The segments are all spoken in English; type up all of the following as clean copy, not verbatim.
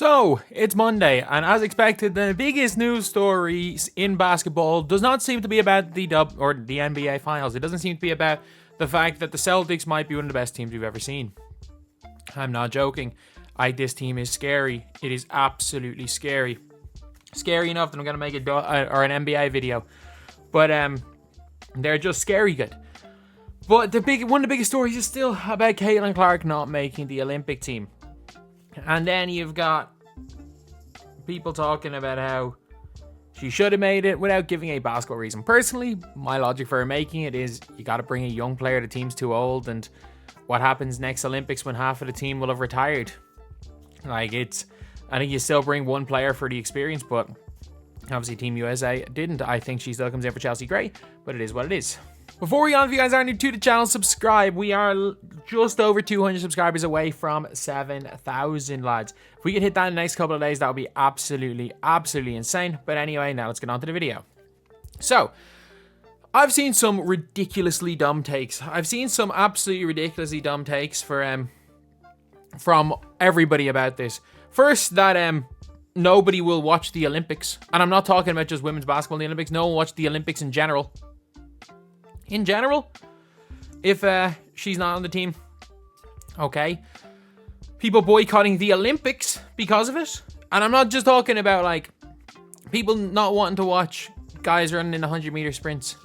So, it's Monday, and as expected, the biggest news story in basketball does not seem to be about the NBA Finals. It doesn't seem to be about the fact that the Celtics might be one of the best teams we've ever seen. I'm not joking. This team is scary. It is absolutely scary. Scary enough that I'm going to make an NBA video. But they're just scary good. But one of the biggest stories is still about Caitlin Clark not making the Olympic team. And then you've got people talking about how she should have made it without giving a basketball reason. Personally, my logic for her making it is you got to bring a young player. The team's too old. And what happens next Olympics when half of the team will have retired? I think you still bring one player for the experience, but obviously Team USA didn't. I think she still comes in for Chelsea Gray, but it is what it is. Before we go on, if you guys are new to the channel, subscribe. We are just over 200 subscribers away from 7,000, lads. If we could hit that in the next couple of days, that would be absolutely insane. But anyway, now let's get on to the video. So, I've seen some ridiculously dumb takes. I've seen some absolutely ridiculously dumb takes from everybody about this. First, that nobody will watch the Olympics. And I'm not talking about just women's basketball in the Olympics. No one will watch the Olympics in general. In general, if she's not on the team, okay. People boycotting the Olympics because of it. And I'm not just talking about, like, people not wanting to watch guys running in 100-meter sprints.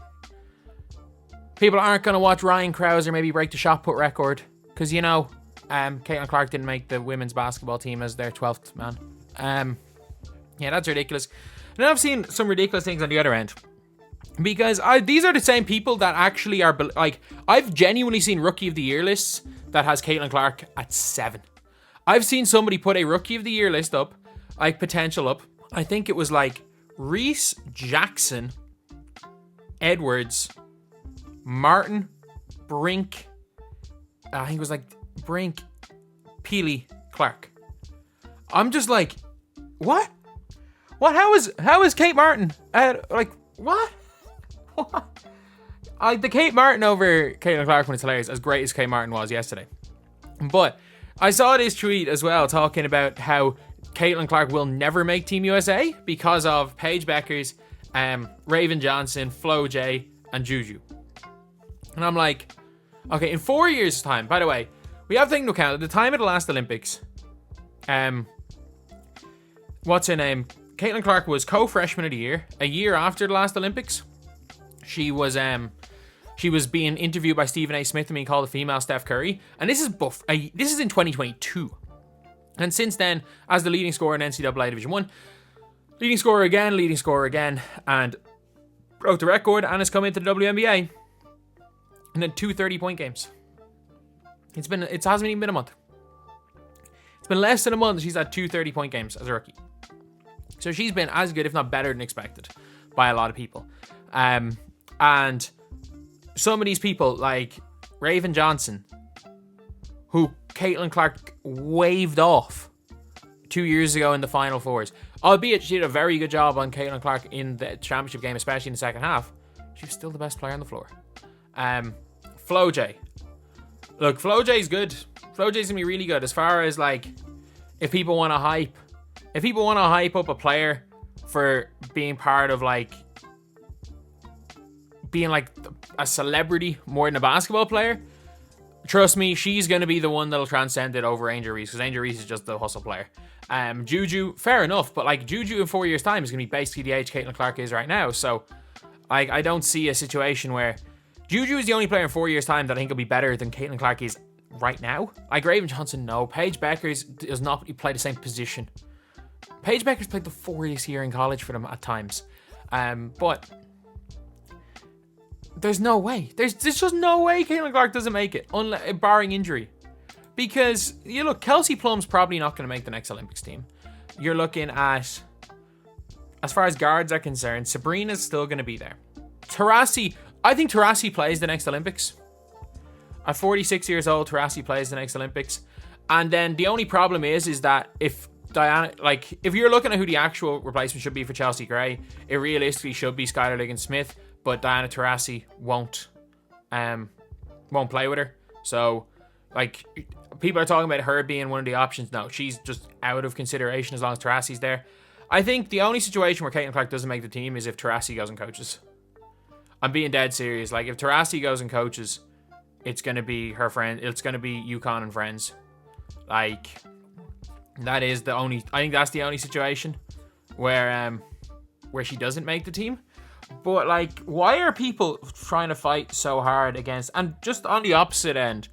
People aren't going to watch Ryan Krauser maybe break the shot put record. Because, you know, Caitlin Clark didn't make the women's basketball team as their 12th man. Yeah, that's ridiculous. And then I've seen some ridiculous things on the other end. Because these are the same people that actually are, like, I've genuinely seen Rookie of the Year lists that has Caitlin Clark at 7. I've seen somebody put a Rookie of the Year list up, like, potential up. I think it was, like, Reese, Jackson, Edwards, Martin, Brink, I think it was, like, Brink, Peely, Clark. I'm just like, what? What? How is Kate Martin? Like, what? What? The Kate Martin over Caitlin Clark one is hilarious, as great as Kate Martin was yesterday. But I saw this tweet as well talking about how Caitlin Clark will never make Team USA because of Paige Beckers, Raven Johnson, Flo J, and Juju. And I'm like, okay, in 4 years' time, by the way, we have to take into account at the time of the last Olympics, what's her name? Caitlin Clark was co-freshman of the year. A year after the last Olympics, she was being interviewed by Stephen A. Smith and being called a female Steph Curry. And this is this is in 2022. And since then, as the leading scorer in NCAA Division 1, leading scorer again, and broke the record and has come into the WNBA. And then 2 30-point games. It hasn't even been a month. It's been less than a month. She's had 2 30-point games as a rookie. So she's been as good, if not better than expected by a lot of people. And some of these people, like Raven Johnson, who Caitlin Clark waved off 2 years ago in the Final Fours, albeit she did a very good job on Caitlin Clark in the championship game, especially in the second half, she was still the best player on the floor. Flo J. Look, Flo J's good. Flo J's gonna be really good as far as, like, if people want to hype up a player for being part of, like, being like a celebrity more than a basketball player, trust me, she's going to be the one that'll transcend it over Angel Reese, because Angel Reese is just the hustle player. Juju, fair enough, but, like, Juju in 4 years' time is going to be basically the age Caitlin Clark is right now, so, like, I don't see a situation where Juju is the only player in 4 years' time that I think will be better than Caitlin Clark is right now. Like, Raven Johnson, no. Paige Beckers does not play the same position. Paige Beckers played the 4th year in college for them at times. But there's no way. There's just no way Caitlin Clark doesn't make it, barring injury. Because, you look, Kelsey Plum's probably not going to make the next Olympics team. You're looking at, as far as guards are concerned, Sabrina's still going to be there. Taurasi, I think Taurasi plays the next Olympics. At 46 years old, Taurasi plays the next Olympics. And then the only problem is that if Diana, like, if you're looking at who the actual replacement should be for Chelsea Gray, it realistically should be Skylar Liggins-Smith, but Diana Taurasi won't play with her. So, like, people are talking about her being one of the options. No, she's just out of consideration as long as Taurasi's there. I think the only situation where Caitlin Clark doesn't make the team is if Taurasi goes and coaches. I'm being dead serious. Like, if Taurasi goes and coaches, it's going to be her friend. It's going to be UConn and friends. Like, that is the only... I think that's the only situation where she doesn't make the team. But, like, why are people trying to fight so hard against... And just on the opposite end,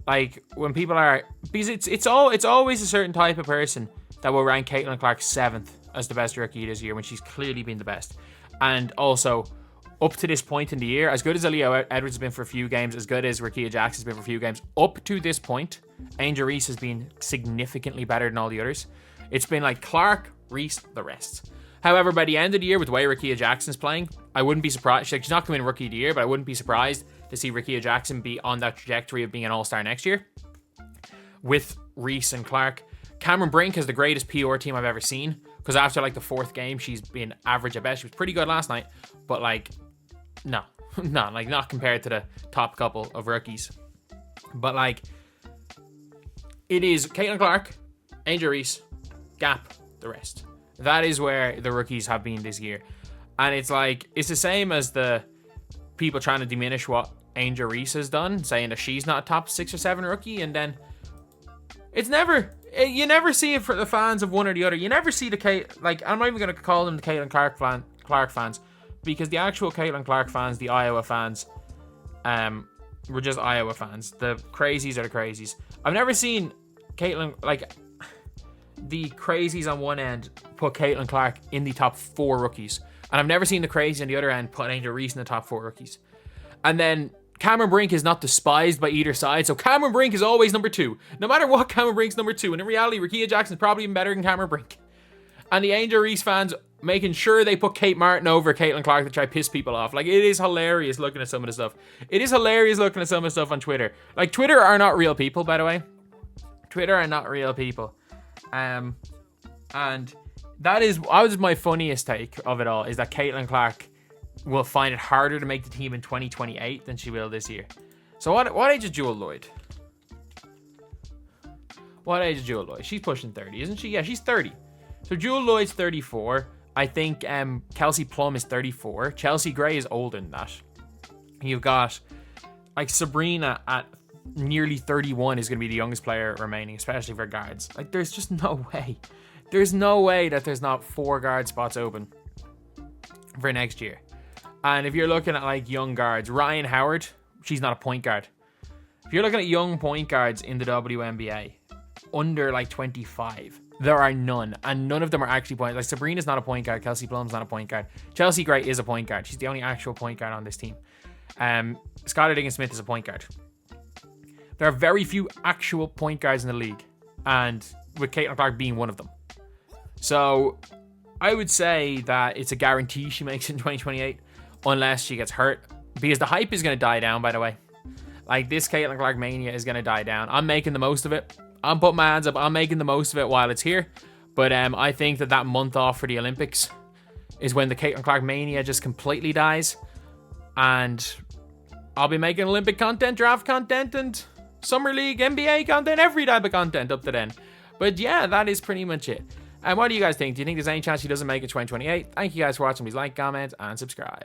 like, when people are... Because it's always a certain type of person that will rank Caitlin Clark 7th as the best rookie this year when she's clearly been the best. And also, up to this point in the year, as good as Aaliyah Edwards has been for a few games, as good as Rickea Jackson has been for a few games, up to this point, Angel Reese has been significantly better than all the others. It's been like Clark, Reese, the rest. However, by the end of the year, with the way Rickea Jackson's playing, I wouldn't be surprised. She's not going to win Rookie of the Year, but I wouldn't be surprised to see Rickea Jackson be on that trajectory of being an all-star next year. With Reese and Clark. Cameron Brink has the greatest PR team I've ever seen. Because after, like, the 4th game, she's been average at best. She was pretty good last night. But, like, no. No, like, not compared to the top couple of rookies. But, like, it is Caitlin Clark, Angel Reese, Gap, the rest. That is where the rookies have been this year. And it's like, it's the same as the people trying to diminish what Angel Reese has done, saying that she's not a top 6 or 7 rookie, and then it's never... You never see it for the fans of one or the other. You never see the like, I'm not even going to call them the Caitlin Clark fans, because the actual Caitlin Clark fans, the Iowa fans, were just Iowa fans. The crazies are the crazies. I've never seen Caitlin, like, the crazies on one end put Caitlin Clark in the top 4 rookies. And I've never seen the crazies on the other end put Angel Reese in the top 4 rookies. And then Cameron Brink is not despised by either side, so Cameron Brink is always number 2. No matter what, Cameron Brink's number 2. And in reality, Rickea Jackson's probably even better than Cameron Brink. And the Angel Reese fans making sure they put Kate Martin over Caitlin Clark to try to piss people off. Like, it is hilarious looking at some of the stuff. It is hilarious looking at some of the stuff on Twitter. Like, Twitter are not real people, by the way. Twitter are not real people. And that was my funniest take of it all, is that Caitlin Clark will find it harder to make the team in 2028 than she will this year. So what age is Jewel Lloyd? What age is Jewel Lloyd? She's pushing 30, isn't she? Yeah, she's 30. So Jewel Lloyd's 34. I think Kelsey Plum is 34. Chelsea Gray is older than that. You've got, like, Breanna at nearly 31 is going to be the youngest player remaining, especially for guards. Like, there's just no way. There's no way that there's not 4 guard spots open for next year. And if you're looking at, like, young guards, Ryan Howard, she's not a point guard. If you're looking at young point guards in the WNBA, under, like, 25, there are none. And none of them are actually point. Like, Sabrina's not a point guard. Kelsey Plum's not a point guard. Chelsea Gray is a point guard. She's the only actual point guard on this team. Skylar Diggins-Smith is a point guard. There are very few actual point guards in the league. And with Caitlin Clark being one of them. So, I would say that it's a guarantee she makes it in 2028. Unless she gets hurt. Because the hype is going to die down, by the way. Like, this Caitlin Clark mania is going to die down. I'm making the most of it. I'm putting my hands up. I'm making the most of it while it's here. But I think that month off for the Olympics is when the Caitlin Clark mania just completely dies. And I'll be making Olympic content, draft content, and Summer League, NBA content, every type of content up to then. But yeah, that is pretty much it. And what do you guys think? Do you think there's any chance she doesn't make it 2028? Thank you guys for watching. Please like, comment, and subscribe.